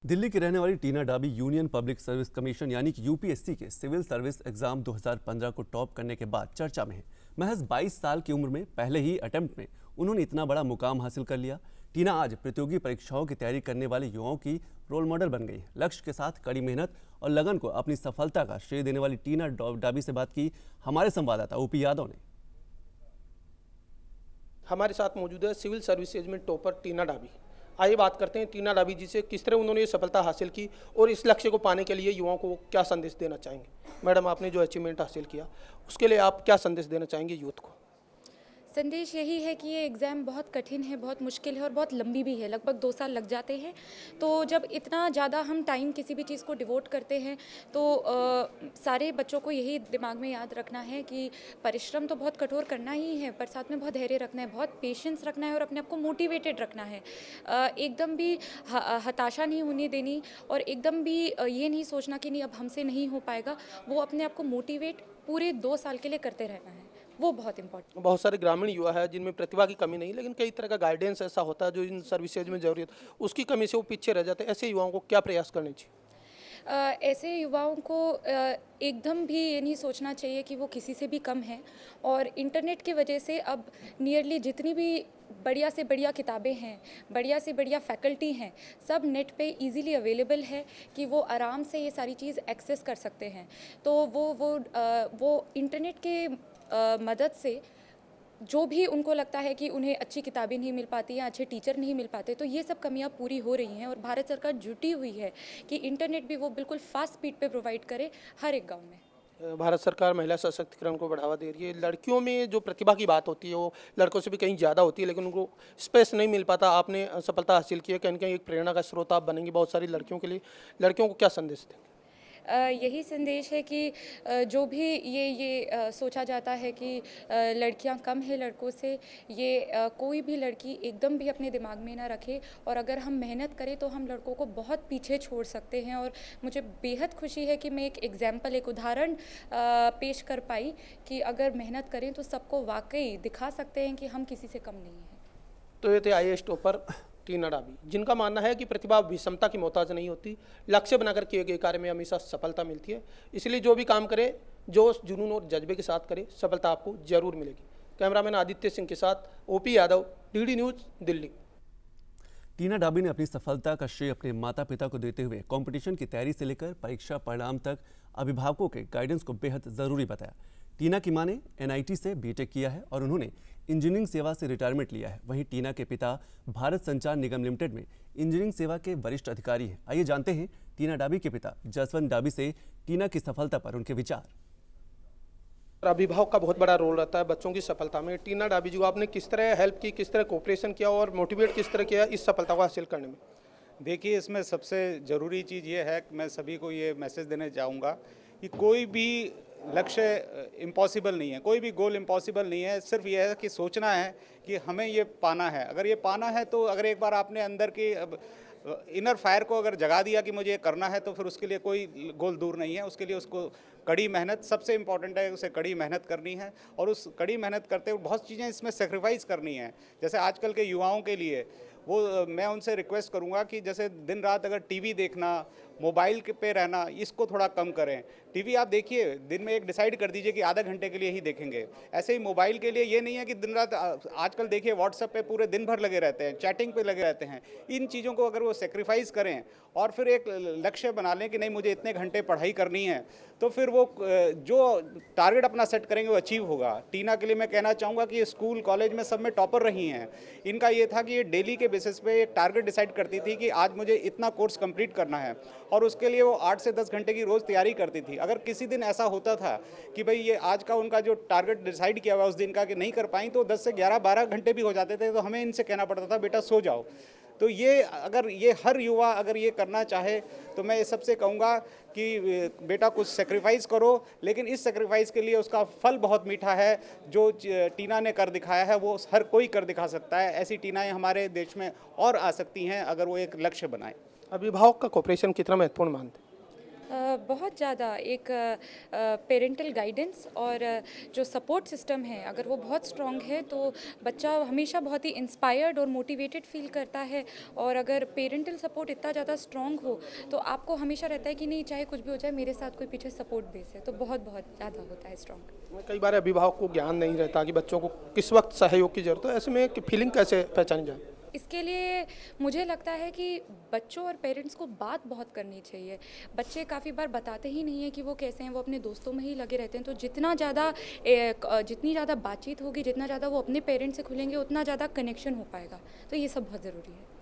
दिल्ली की रहने वाली टीना डाबी यूनियन पब्लिक सर्विस कमीशन यानी कि यूपीएससी के सिविल सर्विस एग्जाम 2015 को टॉप करने के बाद चर्चा में है। महज 22 साल की उम्र में पहले ही अटेम्प्ट में उन्होंने इतना बड़ा मुकाम हासिल कर लिया। टीना आज प्रतियोगी परीक्षाओं की तैयारी करने वाले युवाओं की रोल मॉडल बन गई है। लक्ष्य के साथ कड़ी मेहनत और लगन को अपनी सफलता का श्रेय देने वाली टीना डाबी से बात की हमारे संवाददाता ओपी यादव ने। हमारे साथ मौजूद है सिविल सर्विसेज में टॉपर टीना डाबी। आइए बात करते हैं टीना डाबी जी से, किस तरह उन्होंने ये सफलता हासिल की और इस लक्ष्य को पाने के लिए युवाओं को क्या संदेश देना चाहेंगे। मैडम, आपने जो अचीवमेंट हासिल किया उसके लिए आप क्या संदेश देना चाहेंगे यूथ को। संदेश यही है कि ये एग्ज़ाम बहुत कठिन है, बहुत मुश्किल है और बहुत लंबी भी है, लगभग 2 साल लग जाते हैं। तो जब इतना ज़्यादा हम टाइम किसी भी चीज़ को डिवोट करते हैं तो सारे बच्चों को यही दिमाग में याद रखना है कि परिश्रम तो बहुत कठोर करना ही है, पर साथ में बहुत धैर्य रखना है, बहुत पेशेंस रखना है और अपने आप को मोटिवेटेड रखना है। एकदम भी हताशा नहीं होने देनी और एकदम भी ये नहीं सोचना कि नहीं अब हमसे नहीं हो पाएगा। वो अपने आप को मोटिवेट पूरे 2 साल के लिए करते रहना है, वो बहुत इंपॉर्टेंट। बहुत सारे ग्रामीण युवा है जिनमें प्रतिभा की कमी नहीं, लेकिन कई तरह का गाइडेंस ऐसा होता है जो इन सर्विसेज में जरूरत, उसकी कमी से वो पीछे रह जाते हैं। ऐसे युवाओं को क्या प्रयास करने चाहिए। ऐसे युवाओं को एकदम भी ये नहीं सोचना चाहिए कि वो किसी से भी कम है। और इंटरनेट की वजह से अब नियरली जितनी भी बढ़िया से बढ़िया किताबें हैं, बढ़िया से बढ़िया फैकल्टी हैं, सब नेट पे इजीली अवेलेबल है कि वो आराम से ये सारी चीज़ एक्सेस कर सकते हैं। तो वो इंटरनेट के मदद से जो भी उनको लगता है कि उन्हें अच्छी किताबें नहीं मिल पाती या अच्छे टीचर नहीं मिल पाते, तो ये सब कमियां पूरी हो रही हैं और भारत सरकार जुटी हुई है कि इंटरनेट भी वो बिल्कुल फास्ट स्पीड पे प्रोवाइड करे हर एक गांव में। भारत सरकार महिला सशक्तिकरण को बढ़ावा दे रही है। लड़कियों में जो प्रतिभा की बात होती है वो लड़कों से भी कहीं ज़्यादा होती है, लेकिन उनको स्पेस नहीं मिल पाता। आपने सफलता हासिल की है, कहीं ना कहीं एक प्रेरणा का स्रोत आप बनेंगे बहुत सारी लड़कियों के लिए। लड़कियों को क्या संदेश देंगे। यही संदेश है कि जो भी ये सोचा जाता है कि लड़कियां कम है लड़कों से, ये कोई भी लड़की एकदम भी अपने दिमाग में ना रखे और अगर हम मेहनत करें तो हम लड़कों को बहुत पीछे छोड़ सकते हैं। और मुझे बेहद खुशी है कि मैं एक एग्जाम्पल, एक उदाहरण पेश कर पाई कि अगर मेहनत करें तो सबको वाकई दिखा सकते हैं कि हम किसी से कम नहीं हैं। तो ये थे आईएएस टॉपर टीना डाबी, जिनका मानना है कि प्रतिभा विषमता की मोहताज नहीं होती, लक्ष्य बनाकर किए गए कार्य में हमेशा सफलता मिलती है। इसलिए जो भी काम करे जोश, जुनून और जज्बे के साथ करे, सफलता आपको जरूर मिलेगी। कैमरामैन आदित्य सिंह के साथ OP Yadav, DD news, Delhi. Tina Dabi ने अपनी सफलता का श्रेय अपने माता पिता को देते हुए कंपटीशन की तैयारी से लेकर परीक्षा परिणाम तक अभिभावकों के गाइडेंस को बेहद ज़रूरी बताया। टीना की मां ने एनआईटी से बीटेक किया है और उन्होंने इंजीनियरिंग सेवा से रिटायरमेंट लिया है। वहीं टीना के पिता भारत संचार निगम लिमिटेड में इंजीनियरिंग सेवा के वरिष्ठ अधिकारी हैं। आइए जानते हैं टीना डाबी के पिता जसवंत डाबी से टीना की सफलता पर उनके विचार। अभिभावक का बहुत बड़ा रोल रहता है बच्चों की सफलता में। टीना डाबी जी को आपने किस तरह हेल्प की, किस तरह कोऑपरेशन किया और मोटिवेट किस तरह किया इस सफलता को हासिल करने में। देखिए, इसमें सबसे ज़रूरी चीज़ ये है कि मैं सभी को ये मैसेज देना चाहूँगा कि कोई भी लक्ष्य इम्पॉसिबल नहीं है, कोई भी गोल इम्पॉसिबल नहीं है। सिर्फ ये है कि सोचना है कि हमें ये पाना है। अगर ये पाना है तो अगर एक बार आपने अंदर की इनर फायर को अगर जगा दिया कि मुझे ये करना है, तो फिर उसके लिए कोई गोल दूर नहीं है। उसके लिए उसको कड़ी मेहनत सबसे इम्पॉर्टेंट है, उसे कड़ी मेहनत करनी है और उस कड़ी मेहनत करते हुए बहुत चीज़ें इसमें सेक्रीफाइस करनी है। जैसे आजकल के युवाओं के लिए वो मैं उनसे रिक्वेस्ट करूंगा कि जैसे दिन रात अगर टीवी देखना, मोबाइल पे रहना, इसको थोड़ा कम करें। टीवी आप देखिए, दिन में एक डिसाइड कर दीजिए कि आधा घंटे के लिए ही देखेंगे। ऐसे ही मोबाइल के लिए ये नहीं है कि दिन रात, आजकल देखिए व्हाट्सएप पे पूरे दिन भर लगे रहते हैं, चैटिंग पे लगे रहते हैं। इन चीज़ों को अगर वो सेक्रीफाइस करें और फिर एक लक्ष्य बना लें कि नहीं मुझे इतने घंटे पढ़ाई करनी है, तो फिर वो जो टारगेट अपना सेट करेंगे वो अचीव होगा। टीना के लिए मैं कहना चाहूँगा कि ये स्कूल कॉलेज में सब में टॉपर रही हैं। इनका ये था कि ये डेली के बेसिस पे एक टारगेट डिसाइड करती थी कि आज मुझे इतना कोर्स कंप्लीट करना है और उसके लिए वो 8 से 10 घंटे की रोज़ तैयारी करती थी। अगर किसी दिन ऐसा होता था कि भाई ये आज का उनका जो टारगेट डिसाइड किया हुआ उस दिन का कि नहीं कर पाई, तो 10 से 11-12 घंटे भी हो जाते थे, तो हमें इनसे कहना पड़ता था बेटा सो जाओ। तो ये अगर ये हर युवा अगर ये करना चाहे तो मैं सबसे कहूँगा कि बेटा कुछ सेक्रीफाइस करो, लेकिन इस सेक्रीफाइस के लिए उसका फल बहुत मीठा है। जो टीना ने कर दिखाया है वो हर कोई कर दिखा सकता है। ऐसी टीनाएं हमारे देश में और आ सकती हैं अगर वो एक लक्ष्य बनाए। अभिभावक का कोऑपरेशन कितना महत्वपूर्ण मानते हैं। बहुत ज़्यादा एक पेरेंटल गाइडेंस और जो सपोर्ट सिस्टम है अगर वो बहुत स्ट्रॉन्ग है तो बच्चा हमेशा बहुत ही इंस्पायर्ड और मोटिवेटेड फील करता है। और अगर पेरेंटल सपोर्ट इतना ज़्यादा स्ट्रॉन्ग हो तो आपको हमेशा रहता है कि नहीं चाहे कुछ भी हो जाए मेरे साथ कोई पीछे सपोर्ट बेस है, तो बहुत बहुत ज़्यादा होता है स्ट्रॉन्ग। कई बार अभिभावक को ज्ञान नहीं रहता कि बच्चों को किस वक्त सहयोग की जरूरत है, ऐसे में फीलिंग कैसे पहचानी जाए? इसके लिए मुझे लगता है कि बच्चों और पेरेंट्स को बात बहुत करनी चाहिए। बच्चे काफ़ी बार बताते ही नहीं हैं कि वो कैसे हैं, वो अपने दोस्तों में ही लगे रहते हैं। तो जितनी ज़्यादा बातचीत होगी, जितना ज़्यादा वो अपने पेरेंट्स से खुलेंगे, उतना ज़्यादा कनेक्शन हो पाएगा। तो ये सब बहुत ज़रूरी है।